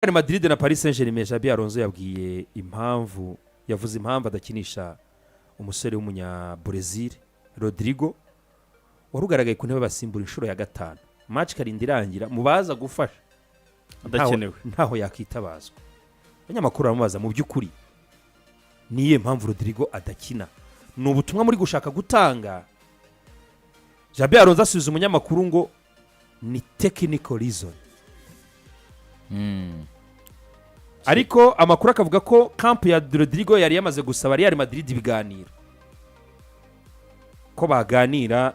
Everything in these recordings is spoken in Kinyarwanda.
Real Madrid na Paris Saint-Germain. Xabi Alonso yabwiye impamvu, yavuze impamvu adakinisha umusore w'umunya Brazil Rodrigo warugaragaye ku ntebe basimbura inshuro ya 5. Match karindi irangira mubaza gufasha adakenewe ntaho yakitabazwa. Abanyamakuru baramubaza mu by'ukuri niye mpamvu Rodrigo adakina, ni ubutumwa muri gushaka gutanga. Xabi Alonso asubiza umunyamakuru ngo ni technical reason. Ariko amakuru akavuga ko camp ya Rodrigo yari yamaze gusaba Real Madrid ibiganiro, ko baganira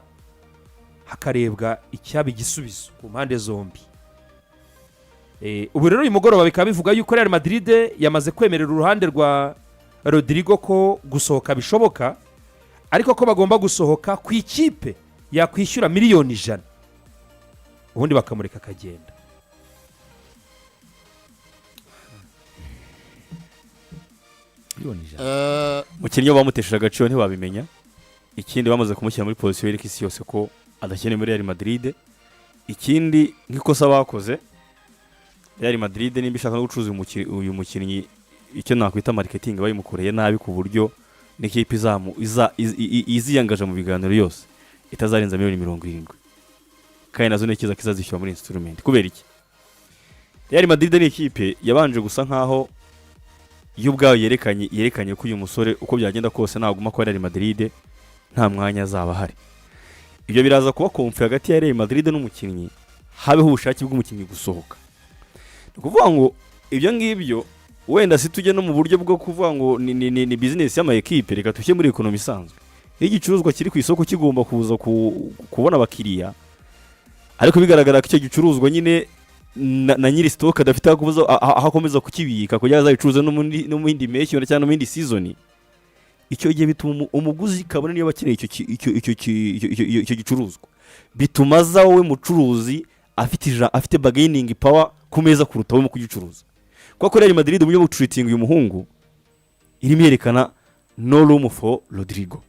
hakarebwa icyaba igisubizo ku mpande zombi. Ubu rero uyu mugoroba bikaba bivuga yuko Real Madrid yamaze kwemerera uruhande rwa Rodrigo ko gusohoka bishoboka, ariko ko bagomba gusohoka ku ikipe yakwishyura miliyoni 100 ubundi bakamureka akagenda. Mukinnyi bamutesheje agaciro ntibabimenya. Ikindi bamaze kumushyira muri position yereka isi yose ko adakeneye muri Real Madrid. Ikindi nk'ikosa bakoze Real Madrid nimba ishaka no gucuruza uyu mukinnyi, icyo nakwita marketing bayimukoreye nabi ku buryo n'ikipe iziyangaje mu biganiro yose itazarenza miliyoni 70. Kandi nazo nekiza kizazishyura muri instrument. Kubera iki? Real Madrid ni ikipe yabanje gusa nkaho y'ubwayo yerekanye ko uyu musore uko byagenda kose naguma kwa Real Madrid nta mwanya azaba hari. Ibyo biraza kuba konfi hagati ya Real Madrid n'umukinnyi, habeho ubushake bw'umukinnyi gusohoka. Ni kuvuga ngo ibyo ngibyo wenda si tujye no mu buryo bwo kuvuga ngo ni business y'ama equipe, reka tushye muri economy isanzwe. Igicuruzwa kiri ku isoko kigomba kuza kubona abakiriya, ariko bigaragara ko icyo gicuruzwa nyine na nyiri stock adafite akomeza kukibika kugira azayicuruza no mu yindi mpeshyi cyangwa no mu yindi season. Icyo gihe bituma umuguzi kabone niyo bakeneye icyo gicuruzwa, bituma za wowe mucuruzi afite bargaining power kumeza kuruta wowe mu kugicuruza. Kuko Real Madrid uburyo bwo treating uyu muhungu irimo yerekana no room for Rodrigo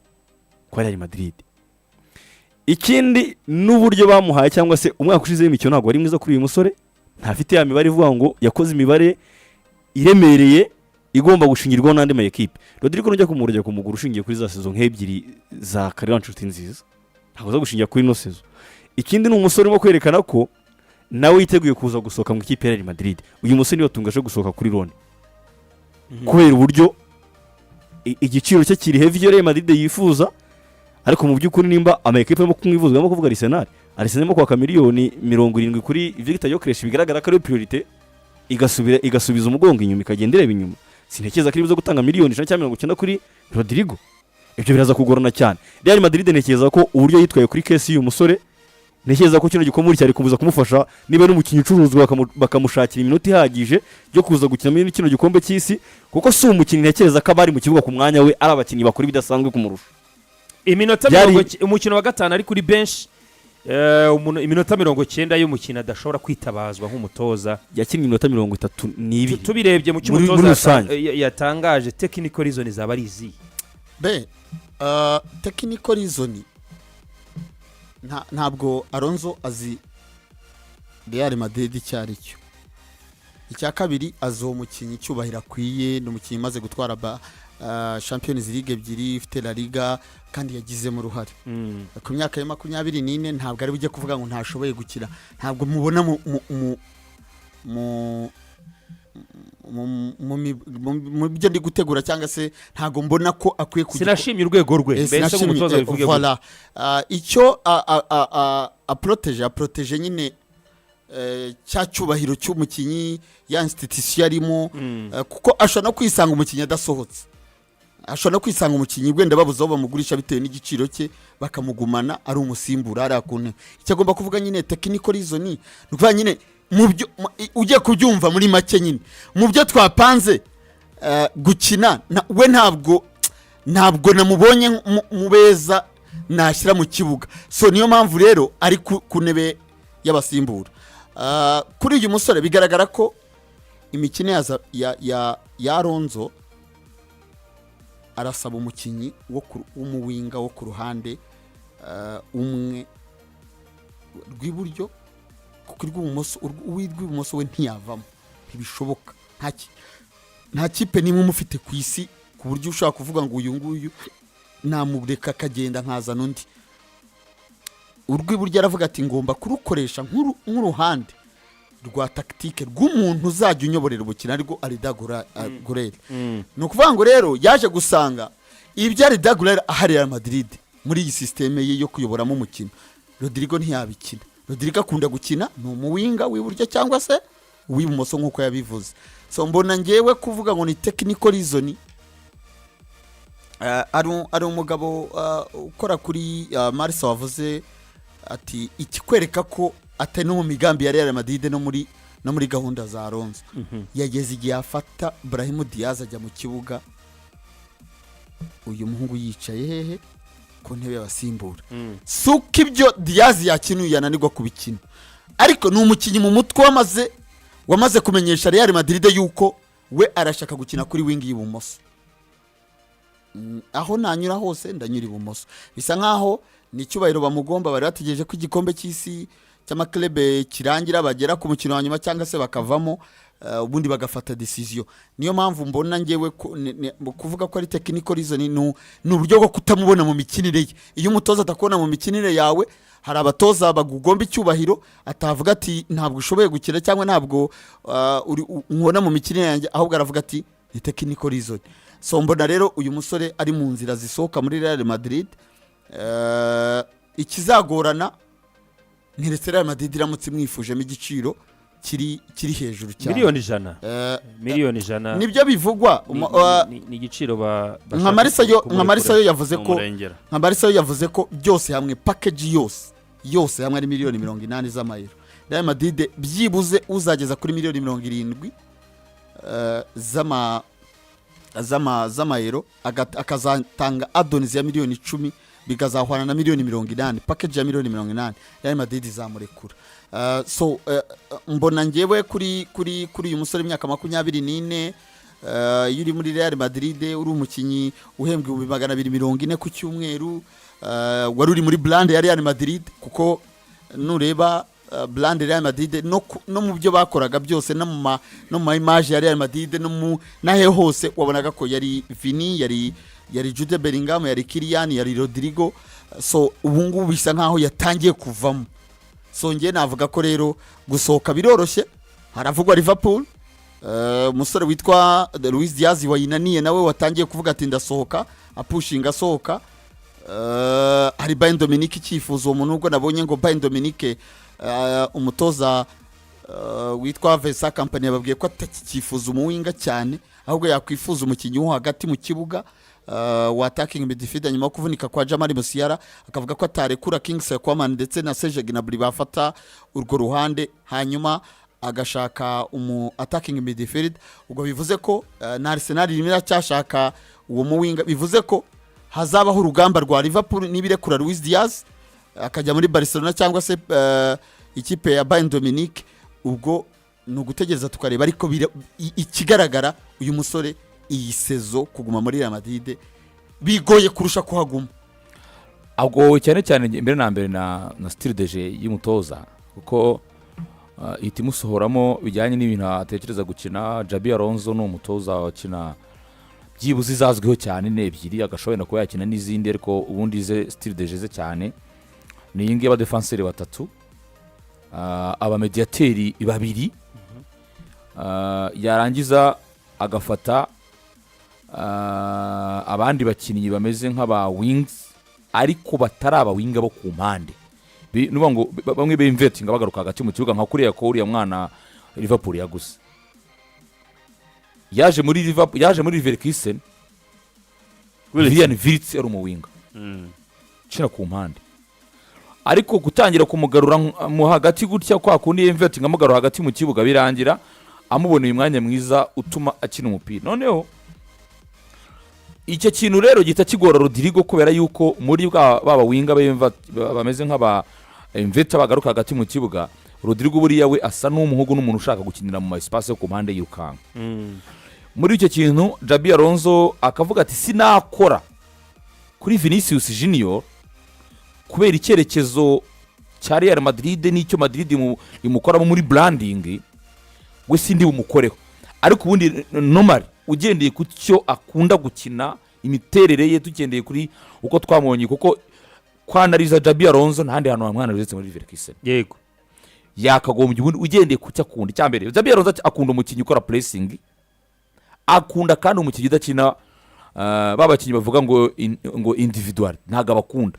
kwa Real Madrid. Ikindi n'uburyo bamuhaye cyangwa se umwaka ushize w'imikino ntabwo ari mwiza kuri uyu musore, ntafite ya mibare ivuga ngo yakoze imibare iremereye igomba gushingirwaho n'andi ma equipe. Rodrigo nujya kumurya kumugura ushingiye kuri za saison nk'ebyiri za Carrion Nshuti nziza, ntabwo zo gushingira kuri no saison. Ikindi ni umusore mo kwerekana ko nawe yiteguye kuza gusohoka mu ikipe ya Real Madrid. Uyu musore niyo tungaje gusohoka kuri Lone kubera uburyo igiciro cye kiri heavy yo Real Madrid yifuza, ariko mu by'ukuri nimba ama equipe yo kumwivuzwa mo kuvuga Arsenal mo kwa miliyoni 70 kuri Victor Gyökeres bigaragara ko ari priority, igasubiza umugongo inyuma ikagendera inyuma. Sinekeza kiri bizo gutanga miliyoni 190 kuri Rodrigo. Ibyo biraza kugorana cyane. Real Madrid nekeza ko uburyo yitwaye kuri case y'uyu musore, nekeza ko kino gikomuri cyari kubuza kumufasha niba n'umukinnyi ucuruzwa bakamushakira iminota ihagije yo kuza gukina muri kino gikombe cy'isi, kuko si umukinnyi nekeza ko abari mu kibuga ku mwanya we ari abakinnyi bakora bidasanzwe kumurusha. Iminota umukino wa 5 ari kuri bench, iminota 90 y'umukino adashobora kwitabazwa nk'umutoza. Yakinnye iminota 32. Tubirebye mu cy'umutoza yatangaje technical reason zaba ari izi. Technical reason ntabwo Alonso azi Real Madrid cyari cyo. Icya kabiri azo umukinnyi cyubahira kwiye, n'umukinnyi maze gutwara Champions League ebyiri, ifite La Liga kandi yagize mu ruhare. Ku myaka ya 24 ntabwo ari bujye kuvuga ngo ntashoboye gukira. Ntabwo mubona mu byo ndi gutegura cyangwa se ntago mbona ko akwiye kugira. Sinashimye urwego rwe mbese umutoza bivuge ngo voilà. Icyo protege nyine cyacubahiro cy'umukinnyi ya institution arimo, kuko ashobora no kwisanga umukinnyi adasohotse, ashobora no kwisanga umukinnyi gwenda babuzaho bamugurisha bitewe n'igiciro cye bakamugumana ari umusimbura ari akune. Icyo agomba kuvuga nyine technical reason nukuvuga nyine mubyo ujye kubyumva muri make nyine mubyo twapanze gukina we ntabwo namubonye mubeza nashyira mu kibuga. So niyo mpamvu rero ari ku ntebe y'abasimbura. Kuri uyu musore bigaragara ko imikino ya Alonso arasaba umukinnyi w'umuwinga wo ku ruhande umwe rw'iburyo, kuko rw'ibumoso we ntiyavamo ntibishoboka nta kipe nimwe umufite ku isi ku buryo ushaka kuvuga ngo uyu nguyu namureka akagenda nkazana undi. Urw'iburyo aravuga ati ngomba kurukoresha nk'uruhande rwa tactique rw'umuntu uzajya unyoborera ubukina ariko Arda Güler. Ni ukuvuga ngo rero yaje gusanga ibyo Arda Güler ahari Real Madrid muri iyi systeme ye yo kuyoboramo umukino Rodrigo ntiyabikina. Rodrigo akunda gukina ni umuwinga w'iburyo cyangwa se uw'ibumoso nk'uko yabivuze. So mbona ngewe kuvuga ngo ni technical reason. Ari umugabo ukora kuri Marisa wavuze ati ikikwereka ko atari no mu migambi ya Real Madrid no muri gahunda za Alonso. Yageze igihe afata Brahim Diaz ajya mu kibuga, uyu muhungu yicaye hehe ku ntebe y'abasimbura. Suko ibyo Diaz yakinuye yananirwa kubikina, ariko ni umukinnyi mu mutwe wamaze kumenyesha Real Madrid yuko we arashaka gukina kuri wing y'ibumoso. Aho nanyura hose ndanyura ibumoso. Bisa nkaho ni cyubahiro bamugomba, bari bategereje ko igikombe cy'isi cy'amaklebe kirangira bagera ku mukino wa nyuma cyangwa se bakavamo ubundi bagafata decision. Niyo mpamvu mbona ngewe kuvuga ko ari technical reason ni uburyo bwo kutamubona mu mikinire ye. Iyo umutoza atakubona mu mikinire yawe, hari abatoza bagugomba icyubahiro atavuga ati ntabwo ushoboye gukina cyangwa ntabwo nkubona mu mikinire yanjye, ahubwo aravuga ati ni technical reason. So mbona rero uyu musore ari mu nzira zisohoka muri Real Madrid. Ikizagorana ni Real Madrid iramutse mwifujemo igiciro kiri hejuru cyane miliyoni 100 nibyo bivugwa. Ni igiciro nka Marisa yo yavuze ko byose hamwe package yose hamwe ari miliyoni 80 z'amayero. Real Madrid byibuze uzageza kuri miliyoni 70 z'amayero akazatanga addons ya miliyoni 10 bikazahwana na miliyoni 80. Package ya miliyoni 80 Real Madrid izamurekura. So mbona ngewe kuri uyu musore imyaka 24 yuri muri Real Madrid uri umukinyi uhembwe 240 ku cyumweru, wari uri muri brand ya Real Madrid, kuko nureba brand Real Madrid no mu byo bakoraga byose no mu image ya Real Madrid nahe hose wabonaga ko yari Vini, yari Jude Bellingham, yari Kylian, yari Rodrigo. So ubu ngubu bisa nkaho yatangiye kuvamo. So ngiye navuga ko rero gusohoka biroroshye. Haravugwa Liverpool, umusore witwa Luis Diaz wayinaniye nawe watangiye kuvuga ati ndasohoka, apushinga sohoka. Hari Bayern Dominique cyifuzo umuntu ubwo nabonye ngo Bayern Dominique umutoza witwa Vesa Company yababwiye ko atakifuza umuwinga cyane, ahubwo yakwifuza umukinnyi wo hagati mu kibuga wa attacking midfielder nyuma yo kuvunika kwa Jamal Musiala. Akavuga ko atarekura Kingsley Coman ndetse na Serge Gnabry bafata urwo ruhande, hanyuma agashaka attacking midfielder. Ubwo bivuze ko na Arsenal irimo cyashaka uwo muwinga, bivuze ko hazabaho urugamba rwa Liverpool nibirekura Luis Diaz akajya muri Barcelona cyangwa se ikipe ya Bayern Dominique. Ubwo no gutegereza tukareba, ariko ikigaragara uyu musore iyi sezo kuguma muri Real Madrid bigoye kurusha kuhaguma. Agoye cyane imbere na mbere na style de jeu y'umutoza, kuko itimusohoramo bijyanye n'ibintu atekereza gukina. Xabi Alonso no umutoza wakina byibuze izazwiho cyane n'ebyiri, agashoboye no kuba yakina n'izindi, ariko ubundi ze style de jeu cyane ni yingiye aba defenseur batatu, aba mediateri babiri, yarangiza agafata abandi bakinnyi bameze nk'aba wings ariko batari aba winga bo ku mpande. Nuba ngo bamwe b'invetinga bagaruka hagati mu kibuga nka kuriya ko uriya mwana Liverpool yaguze yaje muri Leverkusen. Willian Wirtz ari umuwinga cina ku mpande, ariko gutangira kumugarura mu hagati gutya kwa kundi invetinga amugarura hagati mu kibuga birangira amuboneye umwanya mwiza utuma akina umupira. Noneho icyo kintu rero gita kigora Rodrigo kubera yuko muri baba winga bameze nk'aba inveta bagaruka hagati mu kibuga. Rodrigo buriya we asa n'umuhugu n'umuntu ushaka gukinira mu espace yo ku mpande y'irukanga. Muri icyo kintu Xabi Alonso akavuga ati sinakora kuri Vinicius Junior kubera icyerekezo cya Real Madrid n'icyo Madrid imukoramo muri branding, we sindi bumukoreho ariko ubundi normal ugendeye ku cyo akunda gukina imiterere ye tugendeye kuri uko twamubonye kuko kwanariza Xabi Alonso ntandi hantu hamwana uretse muri Leverkusen yego yakagombye ubundi ugendeye ku cyo akunda cyambere Xabi Alonso akunda umukinnyi ukora pressing akunda kandi umukinnyi udakina babakinnyi bavuga ngo individual ntago abakunda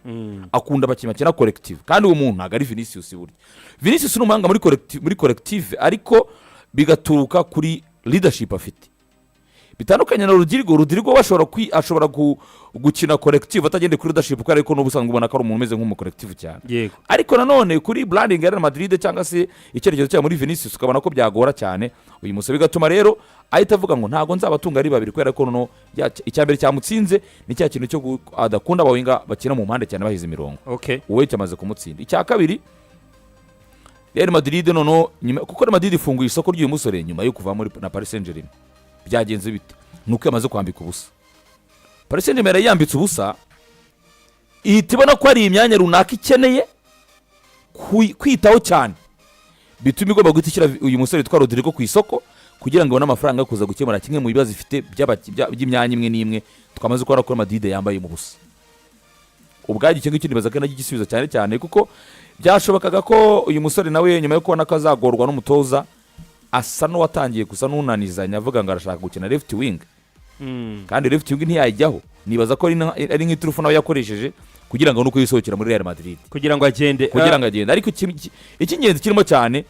akunda abakinnyi bakina collective kandi uwo muntu ntago ari Vinicius burya Vinicius ni umuhanga muri collective ariko bigaturuka kuri leadership afite bitandukanye na Rodrigo ashobora gukina collective atagendeye kuri leadership kuko ariko n'ubusanzwe ubona ko ari umuntu umeze nk'umu collective cyane yego ariko nanone kuri branding ya Real Madrid cyangwa se icyerekezo cya muri Vinicius ukabona ko byagora cyane uyu musore bigatuma rero ahita avuga ngo ntago nzabatunga ari babiri kubera ko no icyambere cyamutsinze ni cya kintu cyo adakunda abawinga bakina mu mpande cyane bahize imirongo okay uwe cyamaze kumutsinda icya kabiri Real Madrid kuko Real Madrid ifunguye isoko ry'uyu musore nyuma yo kuva muri na Paris Saint-Germain byagenze bite nuko yamaze kwambika ubusa Paris Saint-Germain yambitse ubusa itibona ko ari imyanya runaka ikeneye kwitaho cyane bituma igomba gutishyira uyu musore twa Rodrigo ku isoko kugira ngo abone amafaranga yo kuza gukemura kimwe mu bibazo ifite by'imyanya imwe n'imwe twamaze kubona ko Madrid yambaye mu busa ubwaje icyo ngicyo nibaza ko nacyo gisubizo cyane cyane kuko byashobokaga ko uyu musore nawe nyuma yo kubona ko azagorwa n'umutoza asa n'uwatangiye gusa n'unanizanya avuga ngo arashaka gukina left wing kandi left wing ntiyajyaho nibaza ko ari nk'iturufu nawe yakoresheje kugira ngo nuko yisohokera muri Real Madrid kugira ngo agende ariko icy'ingenzi kirimo cyane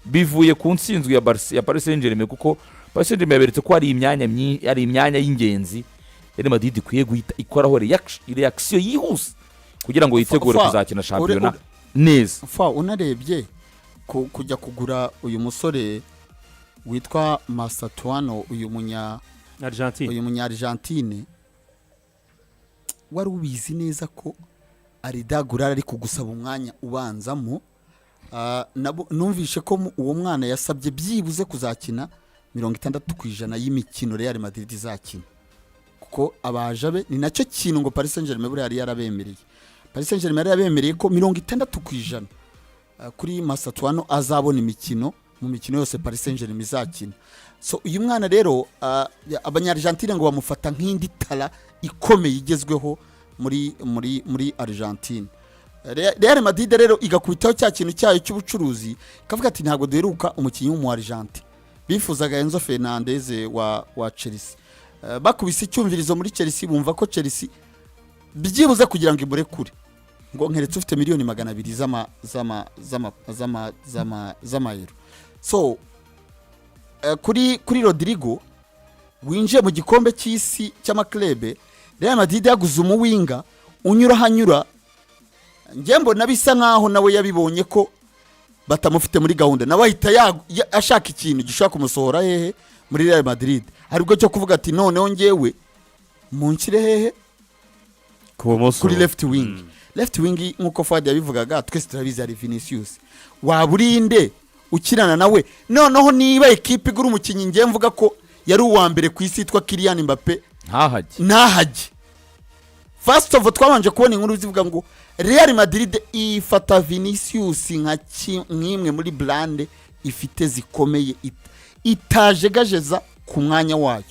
bivuye ku nsinzwe ya Paris Saint-Germain kuko Paris Saint-Germain yaberetse ko ari imyanya y'ingenzi Real Madrid ikwiye guhita ikoraho reaction yihuse kugira ngo yitegure kuzakina shampiyona neza unarebye kujya kugura uyu musore witwa Masatuano uyu munya Argentine wari ubizi neza ko aridagura ari kugusaba umwanya ubanzamo numvishe ko uwo mwana yasabye byibuze kuzakina 60% y'imikino Real Madrid izakina kuko abajabe ni nacyo kintu ngo Paris Saint-Germain buri yari yarabemereye Paris Saint-Germain yari yabemereye ko 60% kuri Masatuano azabona imikino mu mikino yose Paris Saint-Germain izakina so uyu mwana rero abanyargentine ngo bamufata nk'indi tara ikomeye igezweho muri Argentine Real Madrid rero igakubitaho cya kintu cyayo cy'ubucuruzi kavuga ati ntago duheruka umukinnyi w'umu Argentine bifuzaga Enzo Fernandez wa Chelsea bakubise icyumvirizo muri Chelsea bumva ko Chelsea byibuze kugira ngo imurekure ngo nkeretse ufite miliyoni 200 z'amayero so kuri Rodrigo winjiye mu gikombe cy'isi cy'amaklebe Real Madrid yaguze umuwinga hanyura ngembo nabisa nkaho nawe yabibonye ko batamufite muri gahunda nawe ahita ashaka ikintu gishaka kumusohora hehe muri Real Madrid aribwo cyo kuvuga ati noneho ngewe munkire hehe kuri left wing left wing nkuko Fadi yabivugaga twese turabizi ari Vinicius waburinde ukirana nawe noneho niba equipe igura umukinnyi ngiye mvuga ko yari uwa mbere ku isi yitwa Kylian Mbappe ntahajye first of all twabanje kubona inkuru zivuga ngo Real Madrid ifata Vinicius nk'imwe muri brand ifite zikomeye itajegajeza ku mwanya wayo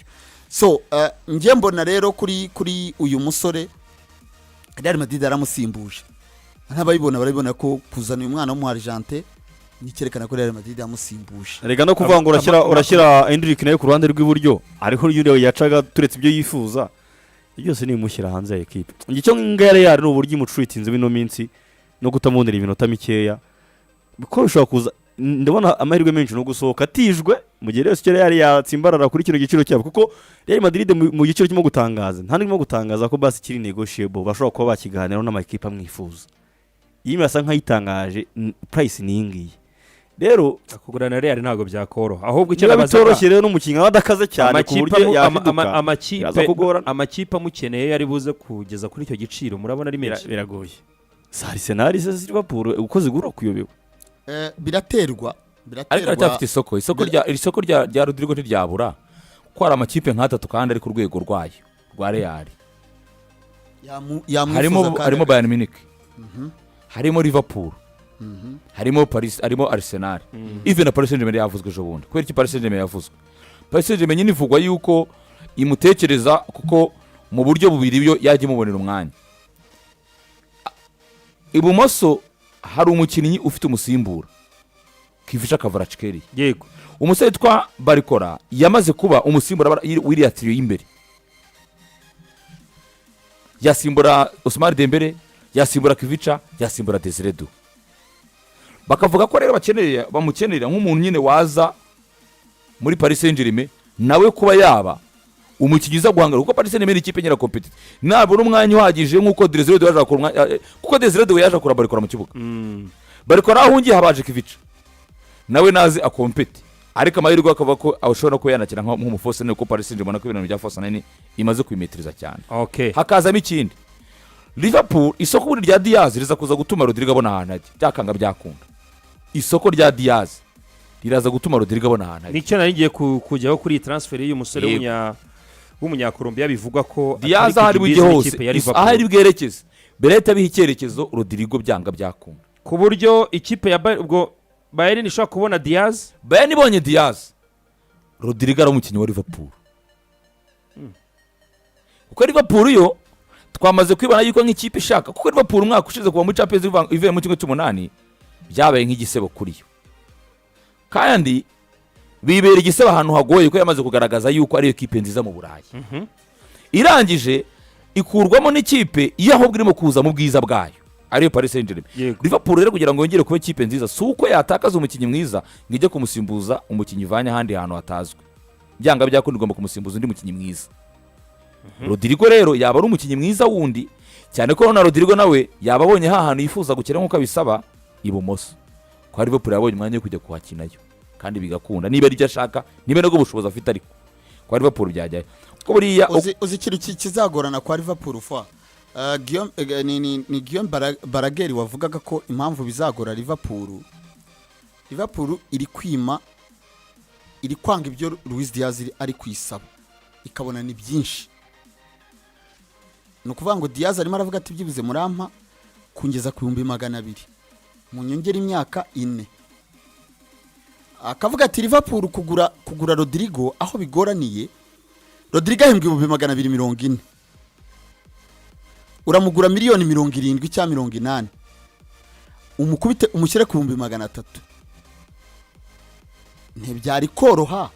so ngiye mbona rero kuri uyu musore Real Madrid aramusimbuje ntabayibona barabibona ko kuzana uyu mwana w'umu Argentine nikerekana ko Real Madrid yamusimbuje rega no kuvuga ngo urashyira Endrick nayo ku ruhande rw'iburyo ariho yuriyo yacaga turetse ibyo yifuza byose ni mushyira hanze ya equipe ngicyo ngare yari n'uburyo imucuritinze bino minsi no kutamubonera iminota mikeya biko bishobora kuza ndabona amahirwe menshi no gusohoka atijwe mu gihe rero cyari yari yatsimbarara kuri kino giciro cyabo kuko Real Madrid mu giciro kirimo gutangaza nta ndimo gutangaza ko basi kiri negotiable bashobora kuba bakiganira n'amakipe amwifuza yimasa nkayitangaje price ni ingiye rero kugurana Real ntago byakoroha ahubwo icyo bitoroshye rero n'umukinnyi wadakaze cyane ku buryo yahiduka amakipe amukeneye yari buze kugeza kuri icyo giciro murabona ari menshi biragoye Arsenal se Liverpool uko zigura kuyobewe biraterwa ariko atafite isoko rya Rodrigo ntiryabura ko hari amakipe nk'atatu kandi ari ku rwego rwayo rwa Real harimo Bayern Munich harimo Liverpool harimo Paris, harimo Arsenal, even na Paris Saint-Germain yavuzwe ejo bundi. Kubera iki Paris Saint-Germain yavuzwe? Paris Saint-Germain nyine ivugwa yuko imutekereza kuko mu buryo bubiri byo yajya imubonera umwanya. Ibumoso hari umukinnyi ufite umusimbura Kifisha Kvaratskhelia. yego Umusore witwa Barikora yamaze kuba umusimbura w'iriya trio y'imbere. Yasimbura Ousmane Dembele, yasimbura Kvicha, yasimbura Desire Du. Bakavuga ko rero bamukenera nk'umuntu nyine waza muri Paris Saint-Germain nawe kuba yaba umukinnyi uza guhangara kuko Paris Saint-Germain ikipe nyira competitive. Nabona umwanya uhagije nk'uko Desire Du yaje akora kuko Desire Du yaje akora Barikora mu kibuga. Barikora ahungiye habaje Kvicha. Nawe nazi akompete. Ariko amahirwe akaba ko ashobora ko yanakira nk'umufose nuko Paris Saint-Germain ko ibintu bya force nini imaze kwimetriza cyane. okay Hakazamo ikindi. Liverpool isoko buri rya Diaz riza kuza gutuma Rodrigo abona ahantu ajya. Byakanga byakunda. Isoko rya Diaz riraza gutuma Rodrigo abona ahantu ajya. nicyo nari ngiye kujyaho kuri transfer y'uyu musore w'umunya-Colombia bivugwa ko Diaz ahari bujye hose ahari bwerekeze bereta biha icyerekezo Rodrigo byanga byakunda ku buryo ikipe ya ubwo Bayern ishobora kubona Diaz. Bayern ibonye Diaz Rodrigo ari umukinnyi wa Liverpool. Kuko Liverpool yo twamaze kwibana yuko nk'ikipe ishaka kuko Liverpool umwaka ushize kuva muri Champions League ivuye mu kimwe cy'umunani byabaye nk'igisebo kuri yo. Kandi bibera igisebo ahantu hagoye ko yamaze kugaragaza yuko ari equipe nziza mu Burayi. Irangije ikurwamo n'ikipe iyo ahubwo irimo kuza mu bwiza bwayo ariyo Paris Saint-Germain. Liverpool rero kugira ngo yongere kuba ikipe nziza suko yatakaza umukinnyi mwiza ngije kumusimbuza umukinnyi ivanye handi hantu hatazwe. Byanga byakundwa mu kumusimbuza undi mukinnyi mwiza. Rodrigo rero yaba ari umukinnyi mwiza wundi cyane ko na Rodrigo nawe yaba abonye hahantu yifuza gukira nkuko abisaba ibumoso. Kwa Liverpool yabonye umwanya wo kujya kuhakinayo kandi bigakunda niba ari byo ashaka niba no gubushoboza afite ariko kwa Liverpool byajyayo ko buriya uzi ikintu kizagorana kwa Liverpool fa Guillaume Barageri wavugaga ko impamvu bizagora Liverpool iri kwima iri kwanga ibyo Luis Diaz ari kwisaba ikabona ni byinshi. Nukuvuga ngo Diaz arimo aravuga ati byibuze murampa kungeza ku 200,000 mu nyongera imyaka 4. Akavuga ati Liverpool kugura Rodrigo aho bigoraniye. Rodrigo ahembwe 240. Uramugura miliyoni 70 cyangwa 80. Umukubite umushyire ku 300. Ntibyari koroha.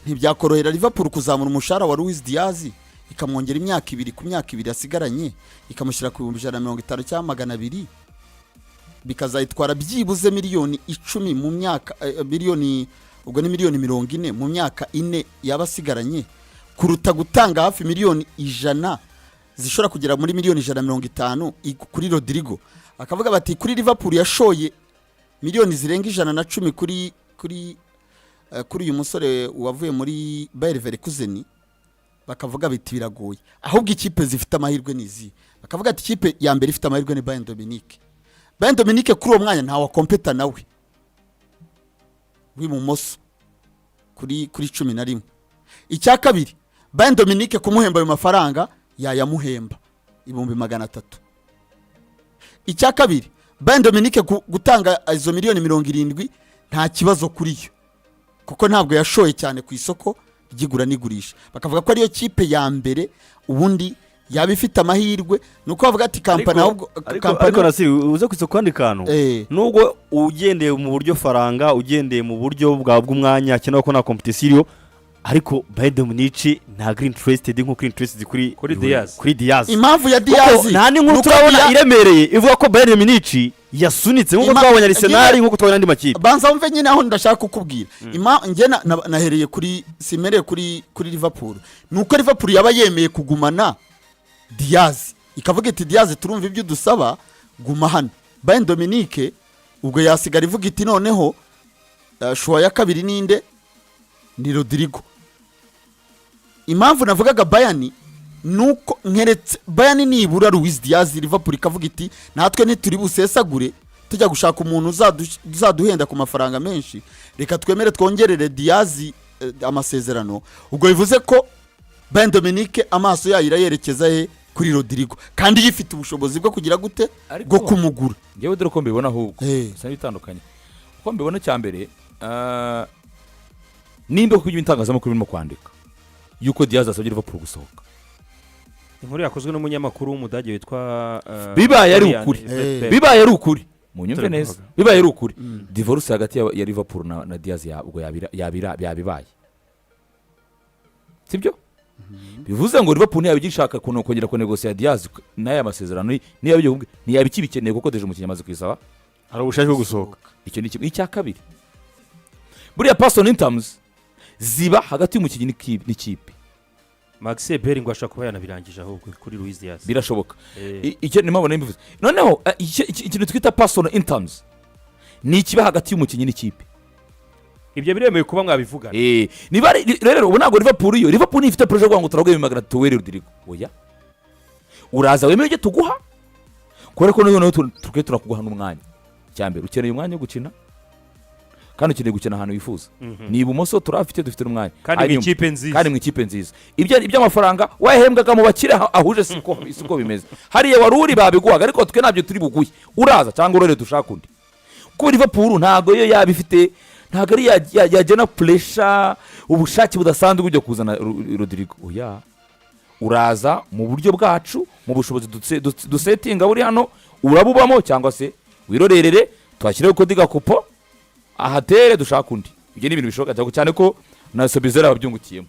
Ntibyakorohera Liverpool kuzamura umushahara wa Luis Diaz ikamwongera imyaka 2 ku myaka 2 asigaranye ikamushyira ku 150 cyangwa 200. Bikazayitwara byibuze miliyoni 10 mu myaka miliyoni ubwo ni miliyoni 40 mu myaka 4 yabasigaranye kuruta gutanga hafi miliyoni 100 zishobora kugera muri miliyoni 150 kuri Rodrigo. Akavuga bati kuri Liverpool yashoye miliyoni zirenga 110 kuri uyu musore wavuye muri Bayer Leverkusen. Bakavuga biti biragoye ahubwo ikipe zifite amahirwe nizi. Bakavuga ati ikipe ya mbere ifite amahirwe ni Bayern Dominique. Bayern Dominique kuri uwo mwanya ntawa kompeta nawe w'ibumoso kuri 11. Icya kabiri Bayern Dominique kumuhemba ayo mafaranga yayamuhemba 300,000. Icya kabiri Bayern Dominique gutanga izo miliyoni 70 nta kibazo kuri yo kuko ntabwo yashoye cyane ku isoko ryigura nigurisha. Bakavuga ko ariyo kipe ya mbere ubundi yaba ifite amahirwe nuko bavuga ati kampani ahubwo ariko nasiri uze ku isoko kandi kantu nubwo ugendeye mu buryo faranga ugendeye mu buryo bw'umwanya cyane ko na competition ariko Bayern Dominique nta green interested nko green interested kuri Diaz. Impamvu ya Diaz nta n'inkuru turabona iremereye ivuga ko Bayern Dominique yasunitse nkuko twabonye Arsenal nkuko twabonye andi makipe. Banza umve nyine aho ndashaka kukubwira. Nge nahereye kuri simereye kuri Liverpool. Nuko Liverpool yaba yemeye kugumana Diaz. Ikavuga iti Diaz turumva ibyo dusaba guma hano. Bayern Dominique ubwo yasigara ivuga iti noneho shwa ya kabiri ninde ni Rodrigo. Impamvu navugaga Bayern nuko nkeretse Bayern nibura Luis Diaz Liverpool ikavuga iti natwe ntituri busesagure tujya gushaka umuntu uzaduhenda ku mafaranga menshi reka twemere twongerere Diaz amasezerano. Ubwo bivuze ko Bayern Dominique amaso yayo irayerekeza he kuri Rodrigo kandi yifite ubushobozi bwo kugira gute Ariko- bwo kumugura. ngewe dore ko mbibona ahubwo Eh. bisa n'ibitandukanye uko mbibona cya mbere nimba kuko ibitangazamakuru birimo kwandika yuko Diaz asabye Liverpool gusohoka inkuru yakozwe n'umunyamakuru w'umudage witwa bibaye ari Florian ukuri Verpe. bibaye ari ukuri munyumve Turi neza kuvuga. bibaye ari ukuri divorce hagati ya Liverpool na Diaz ubwo yabibaye sibyo bivuze ngo Liverpool ntiyabigishaka kongera kunegosiya Diaz n'aya masezerano ntiyabikibikeneye kuko deje umukinnyi amaze kwisaba hari ubushake bwo gusohoka. icyo ni kimwe icya kabiri buriya person in terms ziba hagati y'umukinnyi n'ikipe Max Bering ngo ashaka kuba yanabirangije ahubwo kuri Luis Diaz birashoboka icyo ni mpamvu mbivuze noneho ikintu twita person in terms ni ikiba hagati y'umukinnyi n'ikipe ibyo biremewe kuba mwabivugana niba rero ubu ntabwo Liverpool ifite projet ngo turagwe magana tuwere Rodrigo oya uraza wemeye icyo tuguha kubera ko noneho tuke turakuguha n'umwanya cyambere ukeneye umwanya wo gukina kandi ukeneye gukina ahantu wifuza ni ibumoso turafite dufite n'umwanya kandi mu ikipe nziza kandi mu ikipe nziza iby'amafaranga wahembwaga mu bakire ahuje siko bimeze hariya wari uri babiguhaga ariko twe ntabyo turi buguye uraza cyangwa urore dushaka undi kuko Liverpool ntabwo yo yabifite ntabwo ari yajyana pressure ubushake budasanzwe bujya kuzana Rodrigo oya uraza mu buryo bwacu mu bushobozi dusetinga buri hano urabubamo cyangwa se wirorerere twashyireho kodi gakupo ahatere dushaka undi ibyo ni ibintu bishoboka cyane ko na Sobizera babyungukiyemo